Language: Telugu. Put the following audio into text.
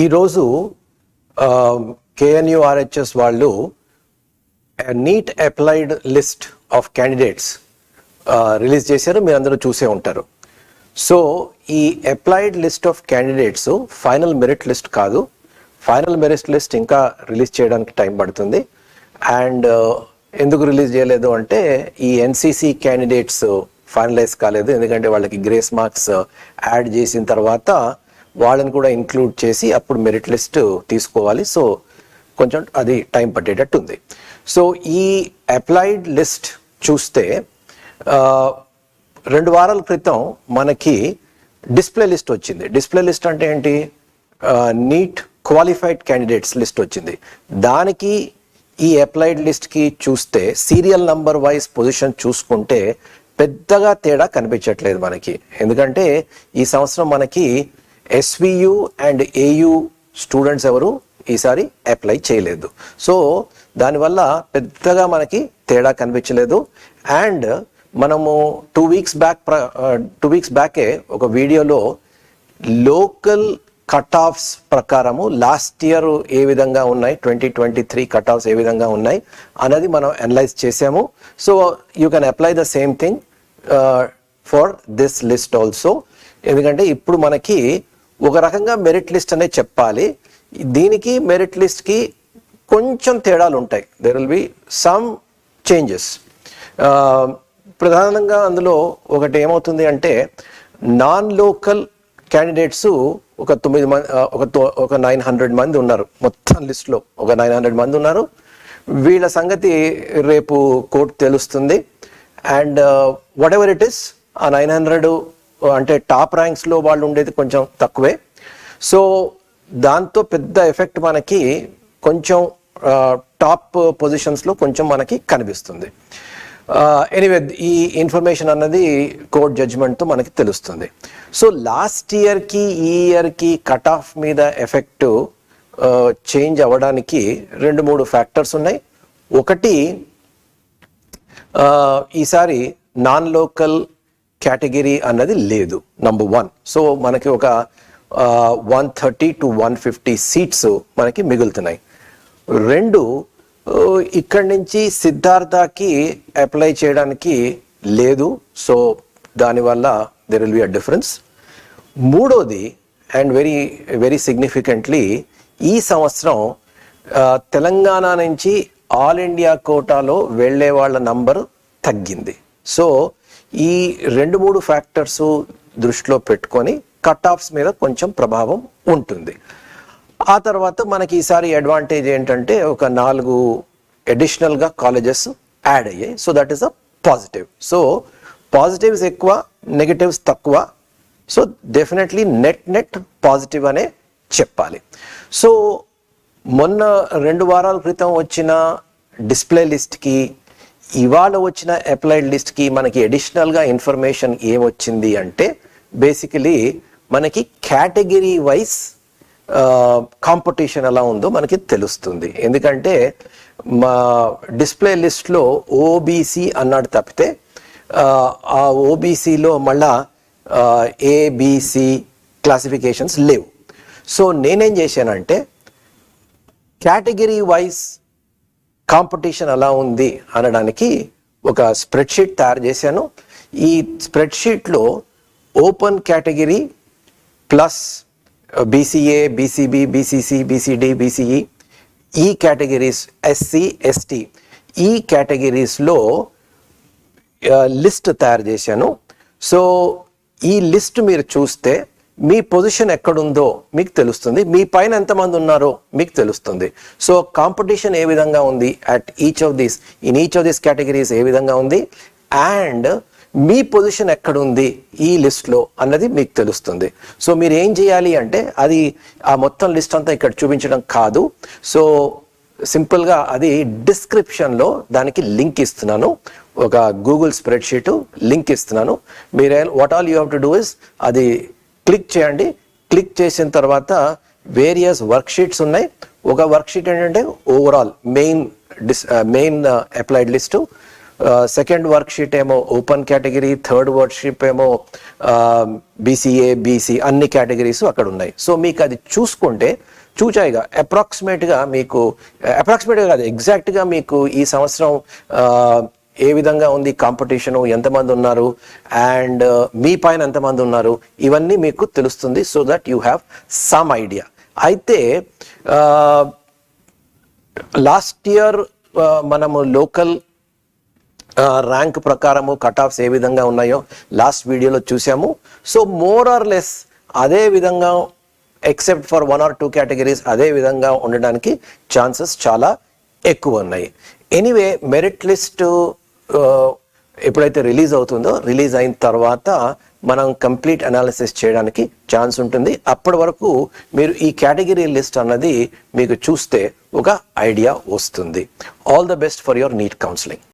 ఈరోజు కేఎన్యూఆర్హెచ్ఎస్ వాళ్ళు NEET applied list of candidates release చేశారు. మీరు అందరూ చూసే ఉంటారు. సో ఈ applied list of candidates final merit list కాదు. ఫైనల్ మెరిట్ లిస్ట్ ఇంకా రిలీజ్ చేయడానికి టైం పడుతుంది. అండ్ ఎందుకు రిలీజ్ చేయలేదు అంటే ఈ ఎన్సిసి క్యాండిడేట్స్ ఫైనలైజ్ కాలేదు. ఎందుకంటే వాళ్ళకి గ్రేస్ మార్క్స్ యాడ్ చేసిన తర్వాత వాళ్ళని కూడా ఇంక్లూడ్ చేసి అప్పుడు మెరిట్ లిస్ట్ తీసుకోవాలి. సో కొంచెం అది టైం పట్టేటట్టు ఉంది. సో ఈ అప్లైడ్ లిస్ట్ చూస్తే 2 వారాల క్రితం మనకి డిస్ప్లే లిస్ట్ వచ్చింది. డిస్ప్లే లిస్ట్ అంటే ఏంటి? నీట్ క్వాలిఫైడ్ క్యాండిడేట్స్ లిస్ట్ వచ్చింది. దానికి ఈ అప్లైడ్ లిస్ట్కి చూస్తే సీరియల్ నంబర్ వైజ్ పొజిషన్ చూసుకుంటే పెద్దగా తేడా కనిపించట్లేదు మనకి. ఎందుకంటే ఈ సంవత్సరం మనకి ఎస్వియు అండ్ ఏయు స్టూడెంట్స్ ఎవరు ఈసారి అప్లై చేయలేదు. సో దానివల్ల పెద్దగా మనకి తేడా కనిపించలేదు. అండ్ మనము 2 వీక్స్ బ్యాకే ఒక వీడియోలో లోకల్ కట్ ఆఫ్స్ ప్రకారము లాస్ట్ ఇయర్ ఏ విధంగా ఉన్నాయి, 2023 కట్ ఆఫ్స్ ఏ విధంగా ఉన్నాయి అన్నది మనం అనలైజ్ చేసాము. So you can apply the same thing for this list also. ఎందుకంటే ఇప్పుడు మనకి ఒక రకంగా మెరిట్ లిస్ట్ అనే చెప్పాలి. దీనికి మెరిట్ లిస్ట్కి కొంచెం తేడాలు ఉంటాయి. There will be some changes. ప్రధానంగా అందులో ఒకటి ఏమవుతుంది అంటే నాన్ లోకల్ క్యాండిడేట్స్ ఒక 9 మంది, ఒక 900 మంది ఉన్నారు మొత్తం లిస్ట్లో. ఒక 900 మంది ఉన్నారు. వీళ్ళ సంగతి రేపు కోర్టు తెలుస్తుంది. And what ever it is, ఆ 900 అంటే టాప్ ర్యాంక్స్లో వాళ్ళు ఉండేది కొంచెం తక్కువే. సో దాంతో పెద్ద ఎఫెక్ట్ మనకి కొంచెం టాప్ పొజిషన్స్లో కొంచెం మనకి కనిపిస్తుంది. ఎనీవే ఈ ఇన్ఫర్మేషన్ అన్నది కోర్ట్ జడ్జిమెంట్తో మనకి తెలుస్తుంది. సో లాస్ట్ ఇయర్కి ఈ ఇయర్కి కట్ ఆఫ్ మీద ఎఫెక్ట్ చేంజ్ అవ్వడానికి 2-3 ఫ్యాక్టర్స్ ఉన్నాయి. ఒకటి, ఈసారి నాన్ లోకల్ కేటగిరీ అన్నది లేదు, నంబర్ 1. సో మనకి ఒక 130 to 150 సీట్స్ మనకి మిగులుతున్నాయి. 2, ఇక్కడి నుంచి సిద్ధార్థకి అప్లై చేయడానికి లేదు. సో దానివల్ల there will be a difference. 3వది అండ్ వెరీ వెరీ సిగ్నిఫికెంట్లీ, ఈ సంవత్సరం తెలంగాణ నుంచి ఆల్ ఇండియా కోటాలో వెళ్ళే వాళ్ళ నంబర్ తగ్గింది. సో ఈ 2-3 ఫ్యాక్టర్స్ దృష్టిలో పెట్టుకొని కట్ ఆఫ్స్ మీద కొంచెం ప్రభావం ఉంటుంది. ఆ తర్వాత మనకి ఈసారి అడ్వాంటేజ్ ఏంటంటే ఒక 4 అడిషనల్గా కాలేజెస్ యాడ్ అయ్యాయి. So that is a positive. So positives ఎక్కువ, నెగటివ్స్ తక్కువ. సో డెఫినెట్లీ నెట్ పాజిటివ్ అనే చెప్పాలి. సో మొన్న 2 వారాల క్రితం వచ్చిన డిస్ప్లే లిస్ట్కి ఇవాళ వచ్చిన అప్లైడ్ లిస్ట్కి మనకి అడిషనల్గా ఇన్ఫర్మేషన్ ఏమొచ్చింది అంటే బేసికలీ మనకి కేటగిరీ వైజ్ కాంపిటీషన్ ఎలా ఉందో మనకి తెలుస్తుంది. ఎందుకంటే మా డిస్ప్లే లిస్ట్లో ఓబీసీ అన్నాడు తప్పితే ఆ ఓబీసీలో మళ్ళా ఏబిసి క్లాసిఫికేషన్స్ లేవు. సో నేనేం చేశానంటే కేటగిరీ వైజ్ కాంపిటీషన్ ఎలా ఉంది అనడానికి ఒక స్ప్రెడ్షీట్ తయారు చేశాను. ఈ స్ప్రెడ్షీట్లో open category plus BCA, BCB, BCC, BCD, BCE, ఈ కేటగిరీస్, ఎస్సీ, ఎస్టీ, ఈ కేటగిరీస్లో లిస్ట్ తయారు చేశాను. సో ఈ లిస్ట్ మీరు చూస్తే మీ పొజిషన్ ఎక్కడుందో మీకు తెలుస్తుంది, మీ పైన ఎంతమంది ఉన్నారో మీకు తెలుస్తుంది. సో కాంపిటీషన్ ఏ విధంగా ఉంది in each of these categories ఏ విధంగా ఉంది, అండ్ మీ పొజిషన్ ఎక్కడుంది ఈ లిస్ట్లో అన్నది మీకు తెలుస్తుంది. సో మీరు ఏం చేయాలి అంటే అది ఆ మొత్తం లిస్ట్ అంతా ఇక్కడ చూపించడం కాదు. సో సింపుల్గా అది డిస్క్రిప్షన్లో దానికి లింక్ ఇస్తున్నాను. ఒక గూగుల్ స్ప్రెడ్షీట్ లింక్ ఇస్తున్నాను. మీరు what all you have to do is అది క్లిక్ చేయండి. క్లిక్ చేసిన తర్వాత వేరియస్ వర్క్షీట్స్ ఉన్నాయి. ఒక వర్క్షీట్ ఏంటంటే overall main applied list, second worksheet ఏమో open category, third worksheet ఏమో బీసీఏ, బీసీ అన్ని కేటగిరీస్ అక్కడ ఉన్నాయి. సో మీకు అది చూసుకుంటే చూచాయిగా అప్రాక్సిమేట్గా కాదు, ఎగ్జాక్ట్గా మీకు ఈ సంవత్సరం ఏ విధంగా ఉంది కాంపిటీషను, ఎంతమంది ఉన్నారు అండ్ మీ పైన ఎంతమంది ఉన్నారు, ఇవన్నీ మీకు తెలుస్తుంది. So that you have some idea. అయితే లాస్ట్ ఇయర్ మనము లోకల్ ర్యాంక్ ప్రకారము కట్ ఆఫ్స్ ఏ విధంగా ఉన్నాయో లాస్ట్ వీడియోలో చూసాము. సో మోర్ ఆర్ లెస్ అదే విధంగా ఎక్సెప్ట్ ఫర్ 1 or 2 కేటగిరీస్ అదే విధంగా ఉండడానికి ఛాన్సెస్ చాలా ఎక్కువ ఉన్నాయి. ఎనీవే మెరిట్ లిస్ట్ ఎప్పుడైతే రిలీజ్ అవుతుందో, రిలీజ్ అయిన తర్వాత మనం కంప్లీట్ అనాలిసిస్ చేయడానికి ఛాన్స్ ఉంటుంది. అప్పటి వరకు మీరు ఈ కేటగిరీ లిస్ట్ అన్నది మీకు చూస్తే ఒక ఐడియా వస్తుంది. All the best for your NEET counselling.